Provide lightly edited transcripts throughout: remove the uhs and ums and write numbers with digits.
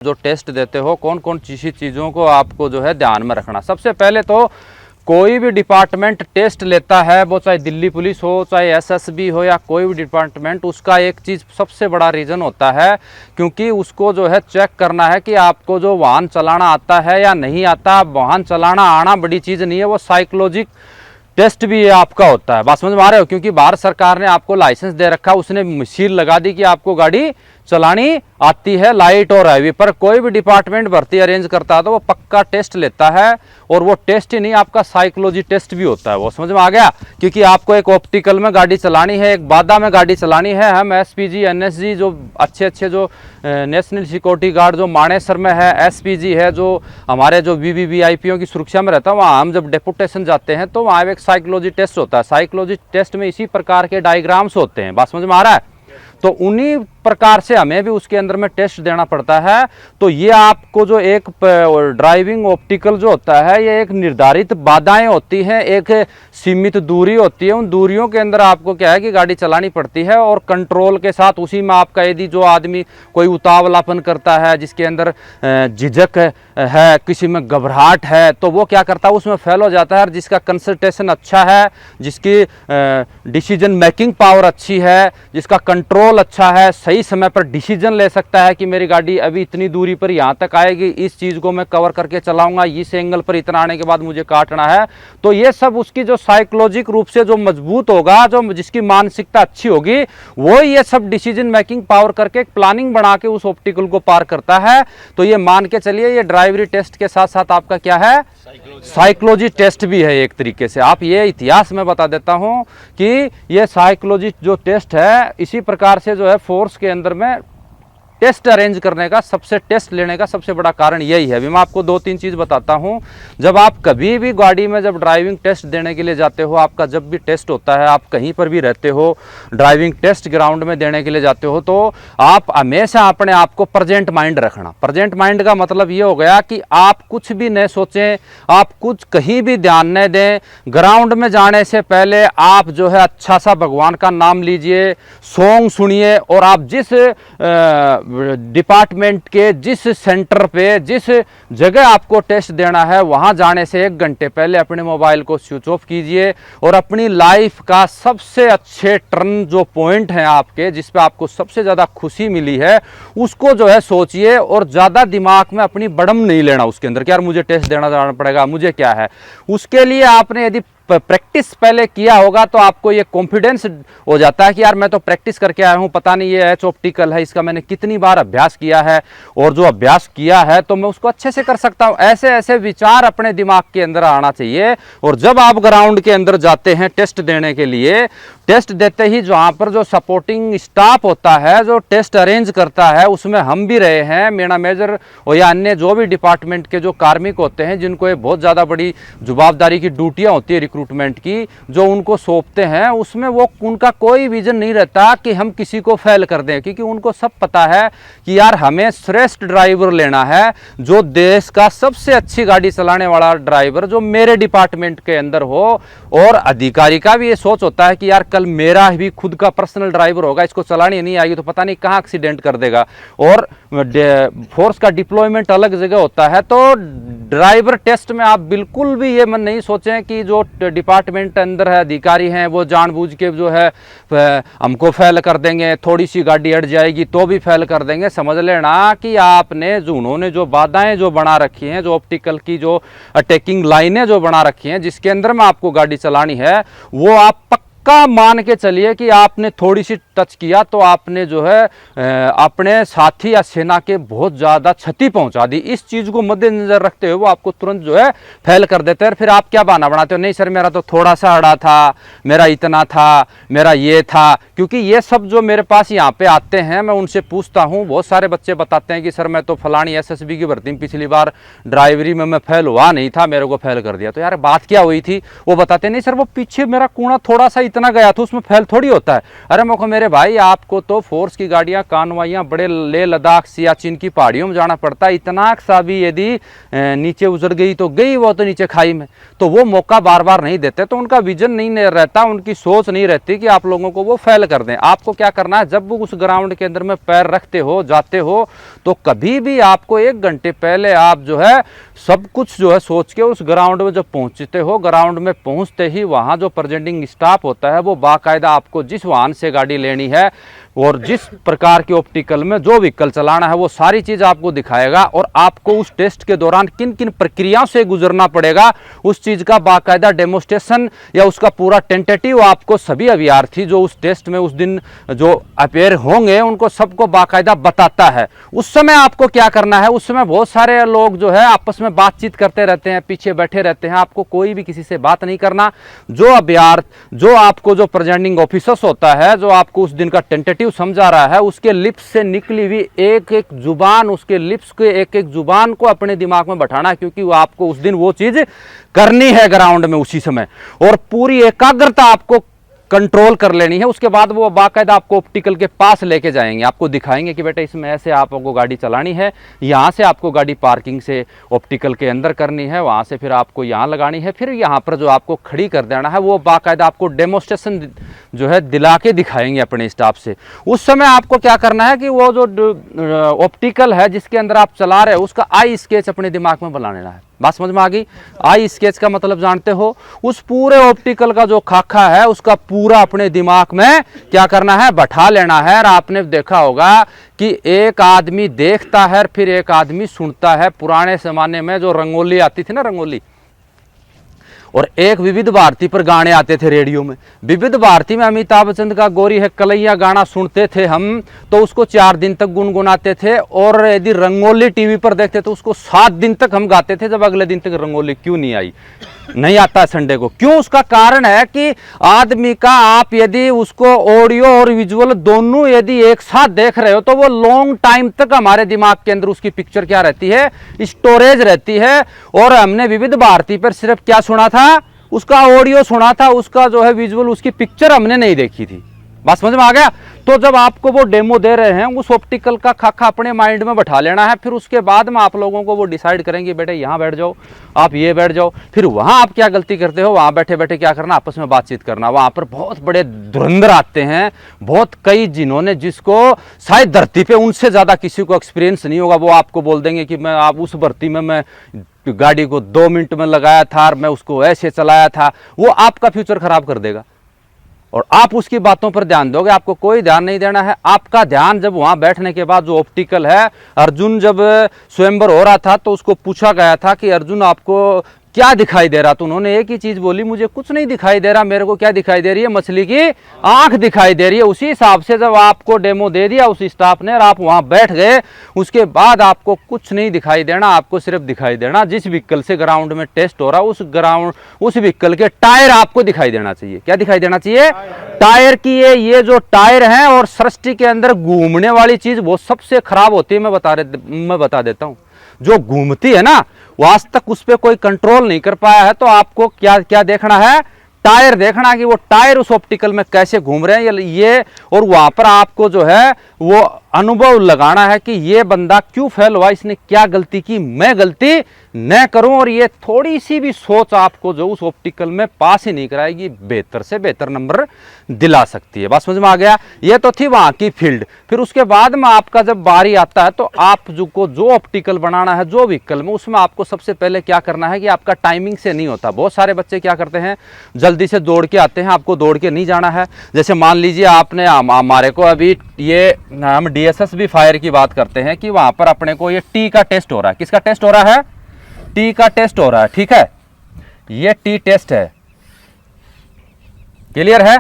जो टेस्ट देते हो कौन कौन सी चीज़ों को आपको जो है ध्यान में रखना। सबसे पहले तो कोई भी डिपार्टमेंट टेस्ट लेता है, वो चाहे दिल्ली पुलिस हो, चाहे एसएसबी हो या कोई भी डिपार्टमेंट, उसका एक चीज़ सबसे बड़ा रीज़न होता है, क्योंकि उसको जो है चेक करना है कि आपको जो वाहन चलाना आता है या नहीं आता। वाहन चलाना आना बड़ी चीज़ नहीं है, वो साइकोलॉजिक टेस्ट भी आपका होता है। बात समझ में आ रहे हो? क्योंकि भारत सरकार ने आपको लाइसेंस दे रखा, उसने मशीन लगा दी कि आपको गाड़ी चलानी आती है लाइट और हैवी। पर कोई भी डिपार्टमेंट भर्ती अरेंज करता है तो वो पक्का टेस्ट लेता है, और वो टेस्ट ही नहीं, आपका साइकोलॉजी टेस्ट भी होता है। वो समझ में आ गया? क्योंकि आपको एक ऑप्टिकल में गाड़ी चलानी है, एक बाधा में गाड़ी चलानी है। हम एसपीजी एनएसजी जो अच्छे जो नेशनल सिक्योरिटी गार्ड जो मानेसर में है, एसपीजी है जो हमारे जो वीवीवीआईपीओ की सुरक्षा में रहता है, वहाँ हम जब डेपुटेशन जाते हैं तो वहाँ एक साइकोलॉजी टेस्ट होता है। साइकोलॉजी टेस्ट में इसी प्रकार के डायग्राम्स होते हैं। बात समझ में आ रहा है? तो उन्हीं प्रकार से हमें भी उसके अंदर में टेस्ट देना पड़ता है। तो ये आपको जो एक ड्राइविंग ऑप्टिकल जो होता है, ये एक निर्धारित बाधाएं होती हैं, एक सीमित दूरी होती है। उन दूरियों के अंदर आपको क्या है कि गाड़ी चलानी पड़ती है, और कंट्रोल के साथ उसी में आपका यदि जो आदमी कोई उतावलापन करता है, जिसके अंदर झिझक है, किसी में घबराहट है, तो वो क्या करता है, उसमें फेल हो जाता है। और जिसका कंसंट्रेशन अच्छा है, जिसकी डिसीजन मेकिंग पावर अच्छी है, जिसका कंट्रोल अच्छा है, सही समय पर डिसीजन ले सकता है कि मेरी गाड़ी अभी इतनी दूरी पर यहाँ तक आएगी, इस चीज़ को मैं कवर करके चलाऊंगा, इस एंगल पर इतना आने के बाद मुझे काटना है। तो ये सब उसकी जो साइकोलॉजिक रूप से जो मजबूत होगा, जो जिसकी मानसिकता अच्छी होगी, वो ये सब डिसीजन मेकिंग पावर करके एक प्लानिंग बना के उस ऑप्टिकल को पार करता है। तो ये मान के चलिए, ये ड्राइवरी टेस्ट के साथ साथ आपका क्या है, साइकोलॉजी टेस्ट भी है एक तरीके से। आप ये इतिहास में बता देता हूं कि ये साइकोलॉजी जो टेस्ट है, इसी प्रकार से जो है फोर्स के अंदर में टेस्ट अरेंज करने का, टेस्ट लेने का सबसे बड़ा कारण यही है। अभी मैं आपको दो तीन चीज़ बताता हूं। जब आप कभी भी गाड़ी में जब ड्राइविंग टेस्ट देने के लिए जाते हो, आपका जब भी टेस्ट होता है, आप कहीं पर भी रहते हो, ड्राइविंग टेस्ट ग्राउंड में देने के लिए जाते हो, तो आप हमेशा अपने आप को प्रेजेंट माइंड रखना। प्रेजेंट माइंड का मतलब ये हो गया कि आप कुछ भी न सोचें, आप कुछ कहीं भी ध्यान न दें। ग्राउंड में जाने से पहले आप जो है अच्छा सा भगवान का नाम लीजिए, सॉन्ग सुनिए, और आप जिस डिपार्टमेंट के जिस सेंटर पे, जिस जगह आपको टेस्ट देना है, वहां जाने से 1 घंटे पहले अपने मोबाइल को स्विच ऑफ कीजिए, और अपनी लाइफ का सबसे अच्छे टर्न जो पॉइंट हैं आपके, जिस पे आपको सबसे ज़्यादा खुशी मिली है, उसको जो है सोचिए। और ज़्यादा दिमाग में अपनी बड़म नहीं लेना उसके अंदर कि यार मुझे टेस्ट देना जाना पड़ेगा, मुझे क्या है। उसके लिए आपने यदि प्रैक्टिस पहले किया होगा तो आपको ये कॉन्फिडेंस हो जाता है कि यार मैं तो प्रैक्टिस करके आया हूं, पता नहीं ये एच ऑप्टिकल है, इसका मैंने कितनी बार अभ्यास किया है, और जो अभ्यास किया है तो मैं उसको अच्छे से कर सकता हूं। ऐसे ऐसे विचार अपने दिमाग के अंदर आना चाहिए। और जब आप ग्राउंड के अंदर जाते हैं टेस्ट देने के लिए, टेस्ट देते ही जहां पर जो सपोर्टिंग स्टाफ होता है, जो टेस्ट अरेंज करता है, उसमें हम भी रहे हैं, मेरा मेजर और या अन्य जो भी डिपार्टमेंट के जो कार्मिक होते हैं, जिनको ये बहुत ज़्यादा बड़ी जुबाबदारी की ड्यूटियाँ होती है रिक्रूटमेंट की, जो उनको सौंपते हैं, उसमें वो उनका कोई विजन नहीं रहता कि हम किसी को फेल कर दें। क्योंकि उनको सब पता है कि यार हमें श्रेष्ठ ड्राइवर लेना है, जो देश का सबसे अच्छी गाड़ी चलाने वाला ड्राइवर जो मेरे डिपार्टमेंट के अंदर हो। और अधिकारी का भी ये सोच होता है कि यार कल मेरा भी खुद का पर्सनल ड्राइवर होगा, इसको चलानी नहीं आएगी तो पता नहीं कहाँ एक्सीडेंट कर देगा। और फोर्स का डिप्लॉयमेंट अलग जगह होता है। तो ड्राइवर टेस्ट में आप बिल्कुल भी ये मन नहीं सोचें कि जो डिपार्टमेंट अंदर है, अधिकारी हैं, वो जानबूझ के जो है हमको फेल कर देंगे, थोड़ी सी गाड़ी अड़ जाएगी तो भी फेल कर देंगे। समझ लेना कि आपने जो उन्होंने जो बाधाएं जो बना रखी हैं, जो ऑप्टिकल की जो अटैकिंग लाइनें जो बना रखी हैं, जिसके अंदर में आपको गाड़ी चलानी है, वो आप पक्का मान के चलिए कि आपने थोड़ी सी टच किया तो आपने जो है अपने साथी या सेना के बहुत ज़्यादा क्षति पहुंचा दी। इस चीज़ को मद्देनजर रखते हुए वो आपको तुरंत जो है फेल कर देते हैं। फिर आप क्या बहाना बनाते हो, नहीं सर मेरा तो थोड़ा सा अड़ा था, मेरा इतना था, मेरा ये था। क्योंकि ये सब जो मेरे पास यहाँ पे आते हैं, मैं उनसे पूछता हूँ, बहुत सारे बच्चे बताते हैं कि सर मैं तो फलानी एसएसबी की भर्ती में पिछली बार ड्राइवरी में मैं फेल हुआ नहीं था, मेरे को फेल कर दिया। तो यार बात क्या हुई थी, वो बताते नहीं सर वो पीछे मेरा कूड़ा थोड़ा सा इतना गया था उसमें फेल थोड़ी होता है। अरे मौका मेरे भाई, आपको तो फोर्स की गाड़ियां कानवाइयां बड़े लेह लद्दाख सियाचिन की पहाड़ियों में जाना पड़ता है। इतना सा भी यदि नीचे उतर गई तो गई वो तो नीचे खाई में, तो वो मौका बार बार नहीं देते। तो उनका विजन नहीं रहता, उनकी सोच नहीं रहती कि आप लोगों को वो फेल कर दें। आपको क्या करना है, जब वो उस ग्राउंड के अंदर में पैर रखते हो, जाते हो, तो कभी भी आपको 1 घंटे पहले आप जो है सब कुछ जो है सोच के उस ग्राउंड में जब पहुंचते हो, ग्राउंड में पहुंचते ही वहां जो प्रेजेंटिंग स्टाफ होता है वो बाकायदा आपको जिस वाहन से गाड़ी लेनी है और जिस प्रकार के ऑप्टिकल में जो व्हीकल चलाना है वो सारी चीज आपको दिखाएगा। और आपको उस टेस्ट के दौरान किन किन प्रक्रियाओं से गुजरना पड़ेगा उस चीज का बाकायदा डेमोस्ट्रेशन या उसका पूरा टेंटेटिव आपको सभी अभ्यर्थी जो उस टेस्ट में उस दिन जो अपेयर होंगे उनको सबको बाकायदा बताता है। उस समय आपको क्या करना है, उस समय बहुत सारे लोग जो है आपस में बातचीत करते रहते हैं, पीछे बैठे रहते हैं। आपको कोई भी किसी से बात नहीं करना। जो अभ्यर्थी जो आपको जो प्रेजेंटिंग ऑफिसर्स होता है, जो आपको उस दिन का टेंटेटिव समझा रहा है, उसके लिप्स से निकली हुई एक एक जुबान, उसके लिप्स के एक एक जुबान को अपने दिमाग में बैठाना है, क्योंकि वो आपको उस दिन वो चीज करनी है ग्राउंड में उसी समय, और पूरी एकाग्रता आपको कंट्रोल कर लेनी है। उसके बाद वो बाकायदा आपको ऑप्टिकल के पास लेके जाएंगे, आपको दिखाएंगे कि बेटा इसमें ऐसे आपको गाड़ी चलानी है, यहाँ से आपको गाड़ी पार्किंग से ऑप्टिकल के अंदर करनी है, वहाँ से फिर आपको यहाँ लगानी है, फिर यहाँ पर जो आपको खड़ी कर देना है, वो बाकायदा आपको डेमोस्ट्रेशन जो है दिला के दिखाएंगे अपने स्टाफ से। उस समय आपको क्या करना है कि वो जो ऑप्टिकल है जिसके अंदर आप चला रहे हो उसका आई स्केच अपने दिमाग में बना लेना है। बात समझ में आ गई? आई स्केच का मतलब जानते हो, उस पूरे ऑप्टिकल का जो खाका है उसका पूरा अपने दिमाग में क्या करना है, बैठा लेना है। और आपने देखा होगा कि एक आदमी देखता है फिर एक आदमी सुनता है। पुराने जमाने में जो रंगोली आती थी ना, रंगोली, और एक विविध भारती पर गाने आते थे रेडियो में। विविध भारती में अमिताभ बच्चन का गोरी है कलैया गाना सुनते थे हम, तो उसको 4 दिन तक गुनगुनाते थे। और यदि रंगोली टीवी पर देखते तो उसको 7 दिन तक हम गाते थे, जब अगले दिन तक रंगोली क्यों नहीं आई, नहीं आता संडे को, क्यों? उसका कारण है कि आदमी का आप यदि उसको ऑडियो और विजुअल दोनों यदि एक साथ देख रहे हो तो वो लॉन्ग टाइम तक हमारे दिमाग के अंदर उसकी पिक्चर क्या रहती है, स्टोरेज रहती है। और हमने विविध भारती पर सिर्फ क्या सुना था, उसका ऑडियो सुना था, उसका जो है विजुअल, उसकी पिक्चर हमने नहीं देखी थी। बात समझ में आ गया? तो जब आपको वो डेमो दे रहे हैं, उस ऑप्टिकल का खाका अपने माइंड में बैठा लेना है। फिर उसके बाद में आप लोगों को वो डिसाइड करेंगे, बेटे यहाँ बैठ जाओ, आप ये बैठ जाओ। फिर वहाँ आप क्या गलती करते हो, वहाँ बैठे बैठे क्या करना, आपस में बातचीत करना। वहाँ पर बहुत बड़े धुरंधर आते हैं, बहुत कई जिन्होंने, जिसको शायद धरती पे उनसे ज़्यादा किसी को एक्सपीरियंस नहीं होगा, वो आपको बोल देंगे कि मैं आप उस भर्ती में मैं गाड़ी को 2 मिनट में लगाया था और मैं उसको ऐसे चलाया था। वो आपका फ्यूचर खराब कर देगा और आप उसकी बातों पर ध्यान दोगे, आपको कोई ध्यान नहीं देना है। आपका ध्यान जब वहां बैठने के बाद जो ऑप्टिकल है, अर्जुन जब स्वयंवर हो रहा था तो उसको पूछा गया था कि अर्जुन आपको क्या दिखाई दे रहा, तो उन्होंने एक ही चीज बोली, मुझे कुछ नहीं दिखाई दे रहा, मेरे को क्या दिखाई दे रही है, मछली की आंख दिखाई दे रही है। उसी हिसाब से जब आपको डेमो दे दिया उस स्टाफ ने और आप वहां बैठ गए, उसके बाद आपको कुछ नहीं दिखाई देना, आपको सिर्फ दिखाई देना जिस व्हीकल से ग्राउंड में टेस्ट हो रहा है उस व्हीकल के टायर आपको दिखाई देना चाहिए। क्या दिखाई देना चाहिए? टायर की ये जो टायर है और सृष्टि के अंदर घूमने वाली चीज वो सबसे खराब होती है। मैं बता देता हूं, जो घूमती है ना, वो आज तक उस पर कोई कंट्रोल नहीं कर पाया है। तो आपको क्या क्या देखना है, टायर देखना कि वो टायर उस ऑप्टिकल में कैसे घूम रहे हैं ये, और वहां पर आपको जो है वो अनुभव लगाना है कि ये बंदा क्यों फेल हुआ, इसने क्या गलती की, मैं गलती न करूं। और ये थोड़ी सी भी सोच आपको जो उस ऑप्टिकल में पास ही नहीं कराएगी, बेहतर से बेहतर नंबर दिला सकती है। बात समझ में आ गया? ये तो थी वहां की फील्ड। फिर उसके बाद में आपका जब बारी आता है तो आप जो ऑप्टिकल बनाना है जो व्हीकल में, उसमें आपको सबसे पहले क्या करना है कि आपका टाइमिंग से नहीं होता। बहुत सारे बच्चे क्या करते हैं, जल्दी से दौड़ के आते हैं, आपको दौड़ के नहीं जाना है। जैसे मान लीजिए आपने हमारे को अभी ये हम DSSB फायर की बात करते हैं कि वहां पर अपने को ये टी का टेस्ट हो रहा है। किसका टेस्ट हो रहा है? टी का टेस्ट हो रहा है, ठीक है, ये टी टेस्ट है, क्लियर है?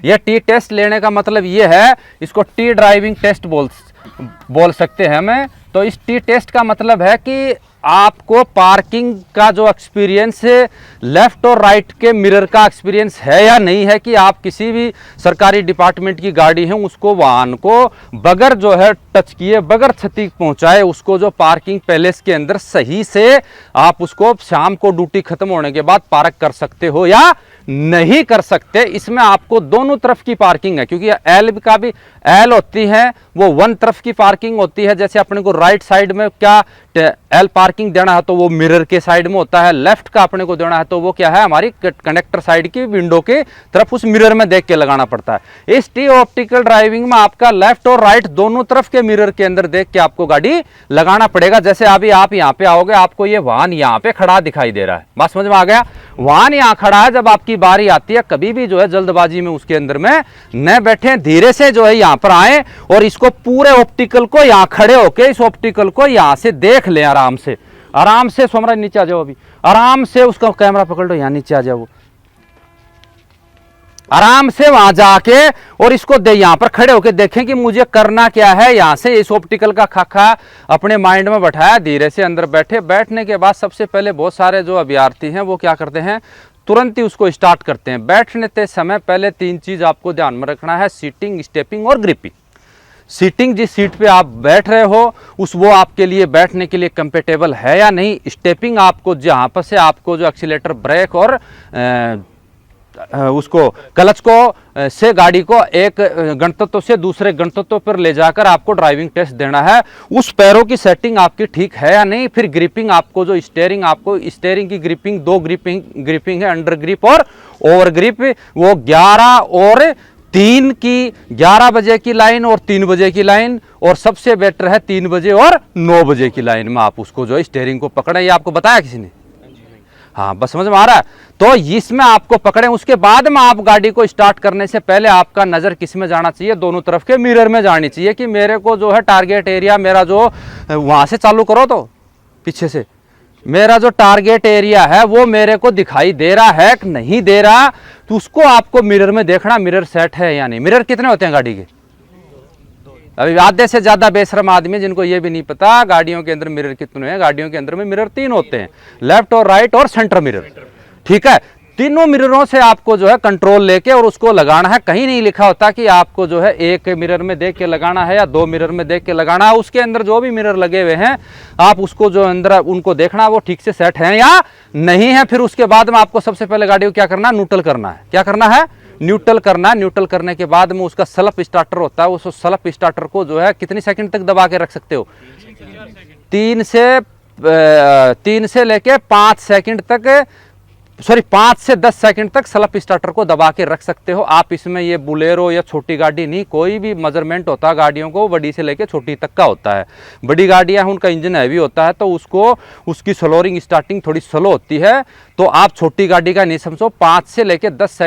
ये टी टेस्ट लेने का मतलब ये है, इसको टी ड्राइविंग टेस्ट बोल सकते हैं हमें। तो इस टी टेस्ट का मतलब है कि आपको पार्किंग का जो एक्सपीरियंस है, लेफ्ट और राइट के मिरर का एक्सपीरियंस है या नहीं है, कि आप किसी भी सरकारी डिपार्टमेंट की गाड़ी है उसको, वाहन को बगैर जो है टच किए, बगैर क्षति पहुंचाए, उसको जो पार्किंग पैलेस के अंदर सही से आप उसको शाम को ड्यूटी खत्म होने के बाद पार्क कर सकते हो या नहीं कर सकते। इसमें आपको दोनों तरफ की पार्किंग है, क्योंकि एल का भी एल होती है वो वन तरफ की पार्किंग होती है। जैसे अपने को राइट साइड में क्या एल पार्किंग देना है तो वो मिरर के साइड में होता है, लेफ्ट का अपने को देना है तो वो क्या है हमारी कनेक्टर साइड की विंडो के तरफ उस मिरर में देख के लगाना पड़ता है। इस टी ऑप्टिकल ड्राइविंग में आपका लेफ्ट और राइट दोनों तरफ के मिरर के अंदर देख के आपको गाड़ी लगाना पड़ेगा। जैसे अभी आप यहाँ पे आओगे, आपको ये वाहन यहाँ पे खड़ा दिखाई दे रहा है, बात समझ में आ गया। वाहन यहाँ खड़ा है, जब आपकी बारी आती है कभी भी जो है जल्दबाजी में उसके अंदर में न बैठे, धीरे से जो है यहाँ पर आए और इसको पूरे ऑप्टिकल को यहाँ खड़े होके इस ऑप्टिकल को यहाँ से देख ले आराम से। आराम से सोमरा नीचे आ जाओ, अभी आराम से उसका कैमरा पकड़ लो, यहाँ नीचे आ जाओ, आराम से वहां जाके और इसको दे यहाँ पर खड़े होके देखें कि मुझे करना क्या है। यहाँ से इस ऑप्टिकल का खाका अपने माइंड में बैठाया, धीरे से अंदर बैठे। बैठने के बाद सबसे पहले बहुत सारे जो अभ्यर्थी हैं वो क्या करते हैं, तुरंत ही उसको स्टार्ट करते हैं। बैठने के समय पहले 3 चीज आपको ध्यान में रखना है, सीटिंग, स्टेपिंग और ग्रिपिंग। सीटिंग, जिस सीट पे आप बैठ रहे हो उस वो आपके लिए बैठने के लिए कंफर्टेबल है या नहीं। स्टेपिंग आपको जहाँ पर से आपको जो एक्सीलेटर, ब्रेक और उसको क्लच को से गाड़ी को एक गंतव्य से दूसरे गंतव्य पर ले जाकर आपको ड्राइविंग टेस्ट देना है। उस पैरों की सेटिंग आपकी ठीक है या नहीं। फिर ग्रिपिंग, आपको जो स्टीयरिंग, आपको स्टीयरिंग की ग्रिपिंग 2 ग्रिपिंग है, अंडर ग्रिप और ओवर ग्रिप। वो 11 और 3 की 11 बजे की लाइन और 3 बजे की लाइन, और सबसे बेटर है 3 बजे और 9 बजे की लाइन में आप उसको जो स्टीयरिंग को पकड़े। ये आपको बताया किसी ने? हाँ, बस समझ में आ रहा है। तो इसमें आपको पकड़े, उसके बाद में आप गाड़ी को स्टार्ट करने से पहले आपका नजर किस में जाना चाहिए, दोनों तरफ के मिरर में जानी चाहिए कि मेरे को जो है टारगेट एरिया मेरा जो वहां से चालू करो, तो पीछे से मेरा जो टारगेट एरिया है वो मेरे को दिखाई दे रहा है कि नहीं दे रहा, तो उसको आपको मिरर में देखना, मिरर सेट है या नहीं। मिरर कितने होते हैं गाड़ी के? अभी आधे से ज्यादा बेशरम आदमी जिनको ये भी नहीं पता गाड़ियों के अंदर मिरर कितने हैं। गाड़ियों के अंदर में मिरर 3 होते हैं, लेफ्ट और राइट और सेंटर मिरर, ठीक है। तीनों मिररों से आपको जो है कंट्रोल लेके और उसको लगाना है। कहीं नहीं लिखा होता कि आपको जो है एक मिरर में देख के लगाना है या 2 मिरर में देख के लगाना है। उसके अंदर जो भी मिरर लगे हुए हैं आप उसको जो अंदर उनको देखना वो ठीक से सेट है या नहीं है। फिर उसके बाद में आपको सबसे पहले गाड़ी को क्या करना है, न्यूट्रल करना है। क्या करना है? न्यूट्रल करना है। न्यूट्रल करने के बाद में उसका सेल्फ स्टार्टर होता है, उस सेल्फ स्टार्टर को जो है कितनी सेकंड तक दबा के रख सकते हो? 3 से लेके 5 सेकंड तक, सॉरी 5 से 10 सेकंड तक सेल्फ स्टार्टर को दबा के रख सकते हो आप। इसमें ये बुलेरो या छोटी गाड़ी नहीं, कोई भी मेजरमेंट होता है गाड़ियों को बड़ी से लेके छोटी तक का होता है। बड़ी गाड़ियां उनका इंजन हैवी होता है तो उसको उसकी स्लोरिंग स्टार्टिंग थोड़ी स्लो होती है, तो आप छोटी गाड़ी का नहीं समझो। 5 से लेके 10